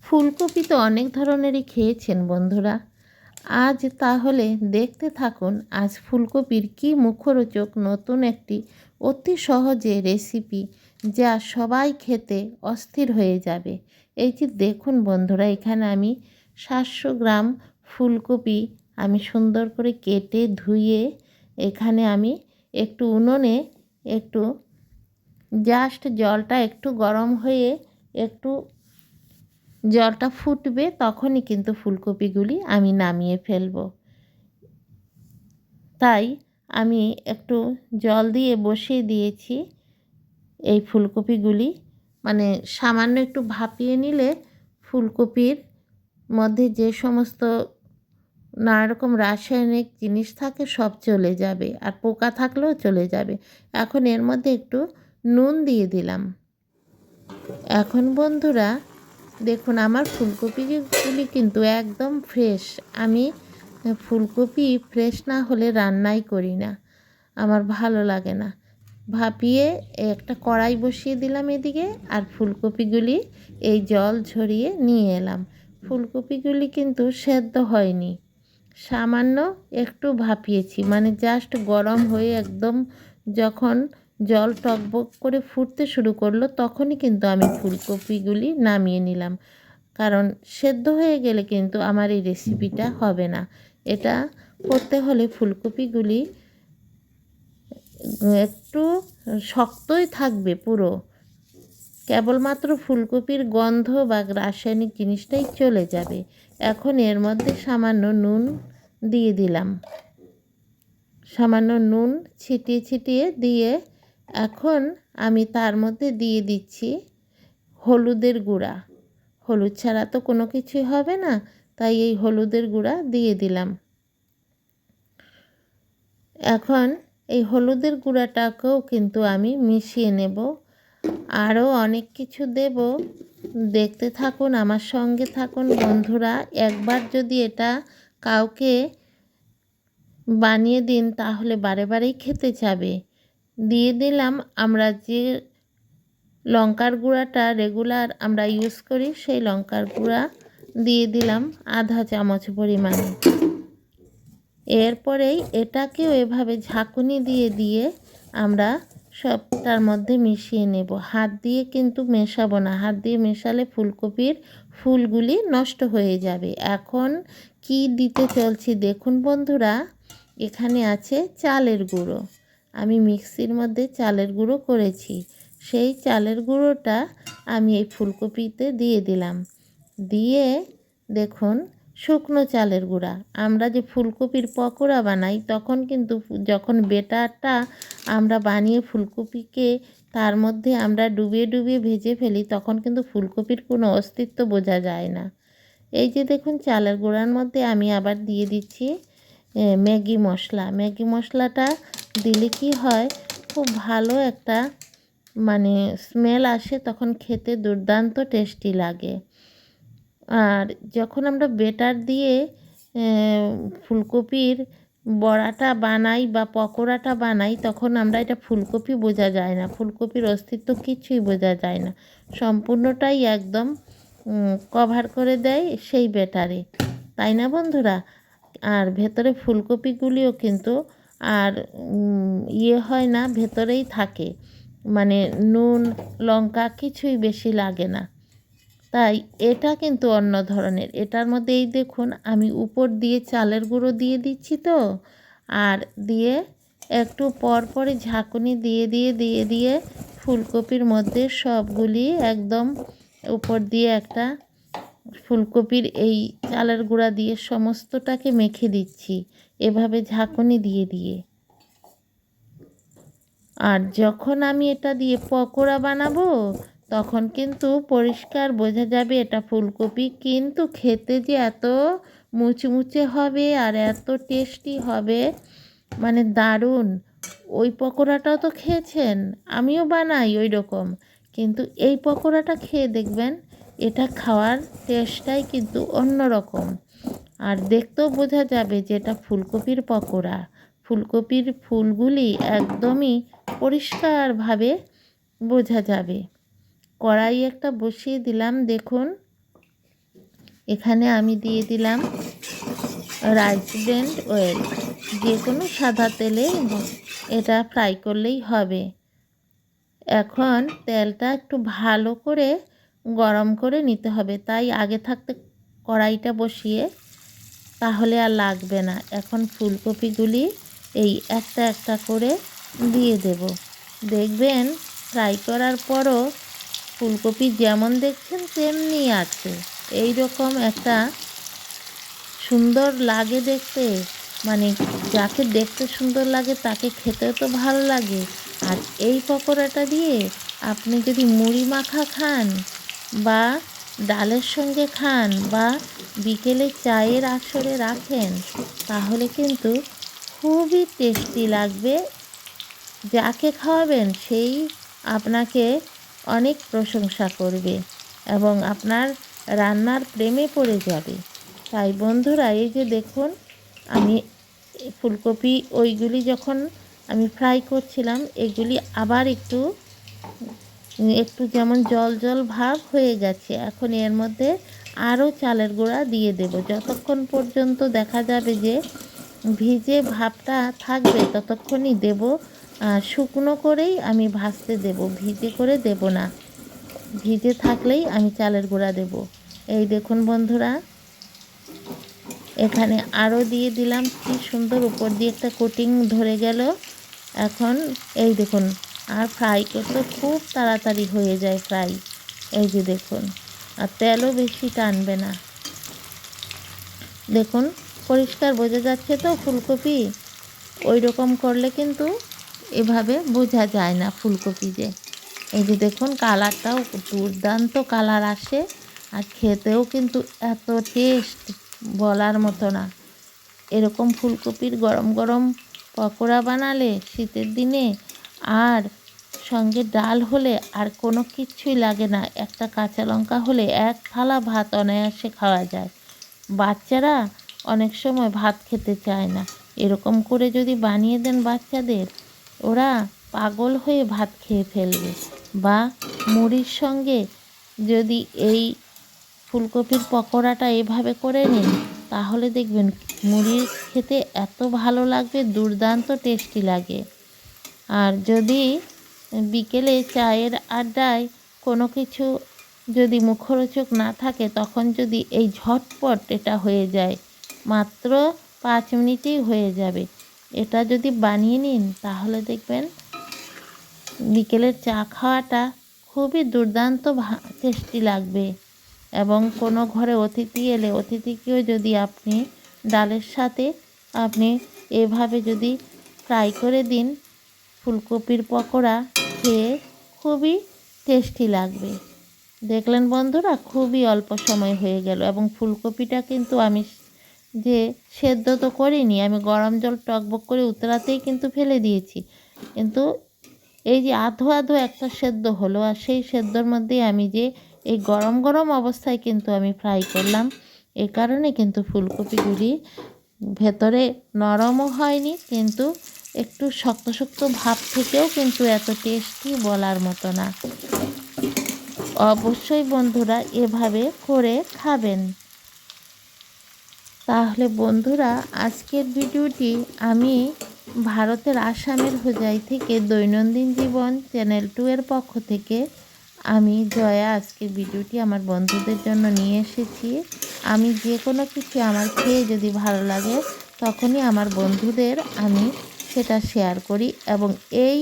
ফুলকপি তো অনেক ধরনেরই খেয়েছেন বন্ধুরা। আজ তাহলে দেখতে থাকুন আজ ফুলকপির কি মুখরোচক নতুন একটি অতি সহজে রেসিপি, যা সবাই খেতে অস্থির হয়ে যাবে। এই যে দেখুন বন্ধুরা, এখানে আমি 700 গ্রাম ফুলকপি আমি সুন্দর করে কেটে ধুয়ে এখানে আমি একটু উনুনে একটু জাস্ট জলটা একটু গরম হয়ে একটু জলটা ফুটবে, তখনই কিন্তু ফুলকপিগুলি আমি নামিয়ে ফেলব। তাই আমি একটু জল দিয়ে বসিয়ে দিয়েছি এই ফুলকপিগুলি। মানে সামান্য একটু ভাপিয়ে নিলে ফুলকপির মধ্যে যে সমস্ত নানা রকম রাসায়নিক জিনিস থাকে সব চলে যাবে, আর পোকা থাকলেও চলে যাবে। এখন এর মধ্যে একটু নুন দিয়ে দিলাম। এখন বন্ধুরা দেখুন, আমার ফুলকপিগুলি কিন্তু একদম ফ্রেশ। আমি ফুলকপি ফ্রেশ না হলে রান্নাই করি না, আমার ভালো লাগে না। ভাপিয়ে একটা কড়াই বসিয়ে দিলাম এদিকে, আর ফুলকপিগুলি এই জল ঝরিয়ে নিয়ে এলাম। ফুলকপিগুলি কিন্তু সেদ্ধ হয়নি, সামান্য একটু ভাপিয়েছি, মানে জাস্ট গরম হয়ে একদম যখন জল টকবক করে ফুটতে শুরু করলো তখনই কিন্তু আমি ফুলকপিগুলি নামিয়ে নিলাম। কারণ সেদ্ধ হয়ে গেলে কিন্তু আমার এই রেসিপিটা হবে না। এটা করতে হলে ফুলকপিগুলি একটু শক্তই থাকবে পুরো, কেবলমাত্র ফুলকপির গন্ধ বা রাসায়নিক জিনিসটাই চলে যাবে। এখন এর মধ্যে সামান্য নুন দিয়ে দিলাম, সামান্য নুন ছিটিয়ে ছিটিয়ে দিয়ে এখন আমি তার মধ্যে দিয়ে দিচ্ছি হলুদের গুঁড়া। হলুদ ছাড়া তো কোনো কিছুই হবে না, তাই এই হলুদের গুঁড়া দিয়ে দিলাম। এখন এই হলুদের গুঁড়াটাকেও কিন্তু আমি মিশিয়ে নেব। আরও অনেক কিছু দেব, দেখতে থাকুন, আমার সঙ্গে থাকুন বন্ধুরা। একবার যদি এটা কাউকে বানিয়ে দিন তাহলে বারে বারেই খেতে চাবে। দিয়ে দিলাম আমরা যে লঙ্কার গুঁড়াটা রেগুলার আমরা ইউজ করি, সেই লঙ্কার গুঁড়া দিয়ে দিলাম আধা চামচ পরিমাণে। এরপরেই এটাকেও এভাবে ঝাঁকুনি দিয়ে দিয়ে আমরা সবটার মধ্যে মিশিয়ে নেব। হাত দিয়ে কিন্তু মেশাবো না, হাত দিয়ে মেশালে ফুলকপির ফুলগুলি নষ্ট হয়ে যাবে। এখন কি দিতে চলছি দেখুন বন্ধুরা, এখানে আছে চালের গুঁড়ো। আমি মিক্সির মধ্যে চালের গুঁড়ো করেছি, সেই চালের গুঁড়োটা আমি এই ফুলকপিতে দিয়ে দিলাম। দিয়ে দেখুন, শুকনো চালের গুঁড়া। আমরা যে ফুলকপির পকোড়া বানাই তখন কিন্তু যখন বেটারটা আমরা বানিয়ে ফুলকপিকে তার মধ্যে আমরা ডুবিয়ে ডুবিয়ে ভেজে ফেলি, তখন কিন্তু ফুলকপির কোনো অস্তিত্ব বোঝা যায় না। এই যে দেখুন, চালের গুঁড়ার মধ্যে আমি আবার দিয়ে দিচ্ছি ম্যাগি মশলা। ম্যাগি মশলাটা দিলে কি হয়, খুব ভালো একটা মানে স্মেল আসে, তখন খেতে দুর্দান্ত টেস্টি লাগে। আর যখন আমরা বেটার দিয়ে ফুলকপির বড়াটা বানাই বা পকোড়াটা বানাই, তখন আমরা এটা ফুলকপি বোঝা যায় না, ফুলকপির অস্তিত্ব কিছুই বোঝা যায় না। সম্পূর্ণটাই একদম কভার করে দেয় সেই বেটারে, তাই না বন্ধুরা? আর ভেতরে ফুলকপিগুলিও কিন্তু আর ইয়ে হয় না, ভেতরেই থাকে, মানে নুন লঙ্কা কিছুই বেশি লাগে না। তাই এটা কিন্তু অন্য ধরনের। এটার মধ্যে এই দেখুন, আমি উপর দিয়ে চালের গুঁড়ো দিয়ে দিচ্ছি তো, আর দিয়ে একটু পর পরে ঝাঁকুনি দিয়ে দিয়ে দিয়ে দিয়ে ফুলকপির মধ্যে সবগুলি একদম উপর দিয়ে একটা ফুলকপির এই চালের গুঁড়া দিয়ে সমস্তটাকে মেখে দিচ্ছি, এভাবে ঝাঁকুনি দিয়ে দিয়ে। আর যখন আমি এটা দিয়ে পকোড়া বানাবো তখন কিন্তু পরিষ্কার বোঝা যাবে এটা ফুলকপি, কিন্তু খেতে যে এত মুচমুচে হবে আর এত টেস্টি হবে, মানে দারুণ। ওই পকোড়াটাও তো খেয়েছেন, আমিও বানাই ওই রকম, কিন্তু এই পকোড়াটা খেয়ে দেখবেন, এটা খাওয়ার টেস্টটাই কিন্তু অন্য রকম। আর দেখতেও বোঝা যাবে যে এটা ফুলকপির পকোড়া। ফুলকপির ফুলগুলি একদমই পরিষ্কারভাবে বোঝা যাবে। কড়াই একটা বসিয়ে দিলাম, দেখুন এখানে আমি দিয়ে দিলাম রাইস ব্রেন অয়েল, যে কোনো সাদা তেলে এটা ফ্রাই করলেই হবে। এখন তেলটা একটু ভালো করে গরম করে নিতে হবে, তাই আগে থাকতে কড়াইটা বসিয়ে, তাহলে আর লাগবে না। এখন ফুলকপিগুলি এই একটা একটা করে দিয়ে দেব। দেখবেন ফ্রাই করার পরও ফুলকপি যেমন দেখছেন তেমনি আছে। এই রকম একটা সুন্দর লাগে দেখতে, মানে যাকে দেখতে সুন্দর লাগে তাকে খেতেও তো ভালো লাগে। আর এই পকোড়াটা দিয়ে আপনি যদি মুড়ি মাখা খান বা ডালের সঙ্গে খান বা বিকেলে চায়ের আসরে রাখেন, তাহলে কিন্তু খুবই টেস্টি লাগবে। যাকে খাওয়াবেন সেই আপনাকে অনেক প্রশংসা করবে এবং আপনার রান্নার প্রেমে পড়ে যাবে। তাই বন্ধুরা, এই যে দেখুন, আমি ফুলকপি ওইগুলি যখন আমি ফ্রাই করছিলাম, এগুলি আবার একটু একটু যেমন জল জল ভাব হয়ে গেছে। এখন এর মধ্যে আরও চালের গুঁড়া দিয়ে দেব। যতক্ষণ পর্যন্ত দেখা যাবে যে ভিজে ভাবটা থাকবে ততক্ষণই দেব। শুকনো করেই আমি ভাজতে দেব, ভিজে করে দেব না। ভিজে থাকলেই আমি চালের গুঁড়া দেব। এই দেখুন বন্ধুরা, এখানে আরও দিয়ে দিলাম, কি সুন্দর উপর দিয়ে একটা কোটিং ধরে গেল। এখন এই দেখুন, আর ফ্রাই করতে খুব তাড়াতাড়ি হয়ে যায় ফ্রাই। এই যে দেখুন, আর তেলও বেশি টানবে না। দেখুন পরিষ্কার বোঝা যাচ্ছে তো ফুলকপি। ওই রকম করলে কিন্তু এভাবে বোঝা যায় না ফুলকপি যে। এই যে দেখুন কালারটাও দুর্দান্ত কালার আসে, আর খেতেও কিন্তু এত টেস্ট বলার মতো না। এরকম ফুলকপির গরম গরম পকোড়া বানালে শীতের দিনে, আর সঙ্গে ডাল হলে আর কোনো কিচ্ছুই লাগে না। একটা কাঁচা লঙ্কা হলে এক থালা ভাত অনায়াসে খাওয়া যায়। বাচ্চারা অনেক সময় ভাত খেতে চায় না, এরকম করে যদি বানিয়ে দেন বাচ্চাদের, ওরা পাগল হয়ে ভাত খেয়ে ফেলবে। বা মুড়ির সঙ্গে যদি এই ফুলকপির পকোড়াটা এভাবে করে নিন, তাহলে দেখবেন মুড়ির খেতে এত ভালো লাগবে, দুর্দান্ত টেস্টি লাগে। আর যদি বিকেলে চায়ের আড্ডায় কোনো কিছু যদি মুখরোচক না থাকে, তখন যদি এই ঝটপট এটা হয়ে যায়, মাত্র 5 মিনিটেই হয়ে যাবে। এটা যদি বানিয়ে নিন, তাহলে দেখবেন বিকেলের চা খাওয়াটা খুবই দুর্দান্ত টেস্টি লাগবে। এবং কোনো ঘরে অতিথি এলে অতিথিকেও যদি আপনি ডালের সাথে আপনি এভাবে যদি ফ্রাই করে দিন ফুলকপির পকোড়া, খেয়ে খুবই টেস্টি লাগবে। দেখলেন বন্ধুরা, খুবই অল্প সময় হয়ে গেল। এবং ফুলকপিটা কিন্তু আমি যে সেদ্ধ তো করিনি, আমি গরম জল টকবক করে উতরাতেই কিন্তু ফেলে দিয়েছি। কিন্তু এই যে আধো আধো একটা সেদ্ধ হলো, আর সেই সেদ্ধর মধ্যেই আমি যে এই গরম গরম অবস্থায় কিন্তু আমি ফ্রাই করলাম। এই কারণে কিন্তু ফুলকপিগুলি ভেতরে নরমও হয়নি, কিন্তু একটু শক্ত শক্ত ভাব থেকেও কিন্তু এত টেস্টি বলার মতো না। অবশ্যই বন্ধুরা এভাবে করে খাবেন। তাহলে বন্ধুরা, আজকের ভিডিওটি আমি ভারতের আসামের হোজাই থেকে দৈনন্দিন জীবন চ্যানেল 2 এর পক্ষ থেকে আমি জয়া আজকের ভিডিওটি আমার বন্ধুদের জন্য নিয়ে এসেছি। আমি যে কোনো কিছু আমার খেয়ে যদি ভালো লাগে, তখনই আমার বন্ধুদের আমি সেটা শেয়ার করি। এবং এই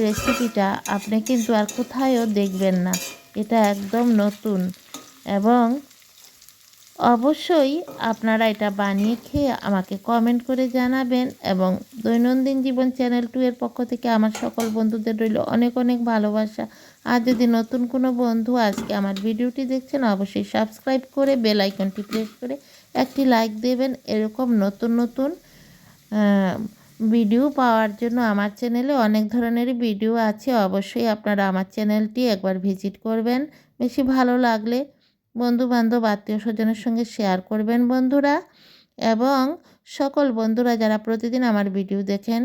রেসিপিটা আপনি কিন্তু আর কোথায়ও দেখবেন না, এটা একদম নতুন। এবং অবশ্যই আপনারা এটা বানিয়ে খেয়ে আমাকে কমেন্ট করে জানাবেন। এবং দৈনন্দিন জীবন চ্যানেল 2 এর পক্ষ থেকে আমার সকল বন্ধুদের রইল অনেক অনেক ভালোবাসা। আর যদি নতুন কোনো বন্ধু আজকে আমার ভিডিওটি দেখছেন, অবশ্যই সাবস্ক্রাইব করে বেল আইকনটি প্রেস করে একটি লাইক দেবেন। এরকম নতুন নতুন ভিডিও পাওয়ার জন্য আমার চ্যানেলে অনেক ধরনেরই ভিডিও আছে। অবশ্যই আপনারা আমার চ্যানেলটি একবার ভিজিট করবেন। বেশি ভালো লাগলে বন্ধুবান্ধব আত্মীয় স্বজনের সঙ্গে শেয়ার করবেন বন্ধুরা। এবং সকল বন্ধুরা যারা প্রতিদিন আমার ভিডিও দেখেন,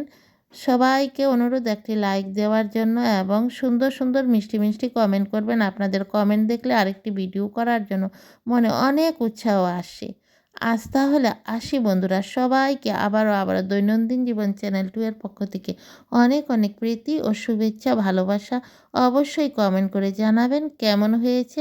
সবাইকে অনুরোধ একটি লাইক দেওয়ার জন্য এবং সুন্দর সুন্দর মিষ্টি মিষ্টি কমেন্ট করবেন। আপনাদের কমেন্ট দেখলে আরেকটি ভিডিও করার জন্য মনে অনেক উৎসাহ আসে। আজ তাহলে আসি বন্ধুরা, সবাইকে আবারও দৈনন্দিন জীবন চ্যানেল 2 এর পক্ষ থেকে অনেক অনেক প্রীতি ও শুভেচ্ছা ভালোবাসা। অবশ্যই কমেন্ট করে জানাবেন কেমন হয়েছে।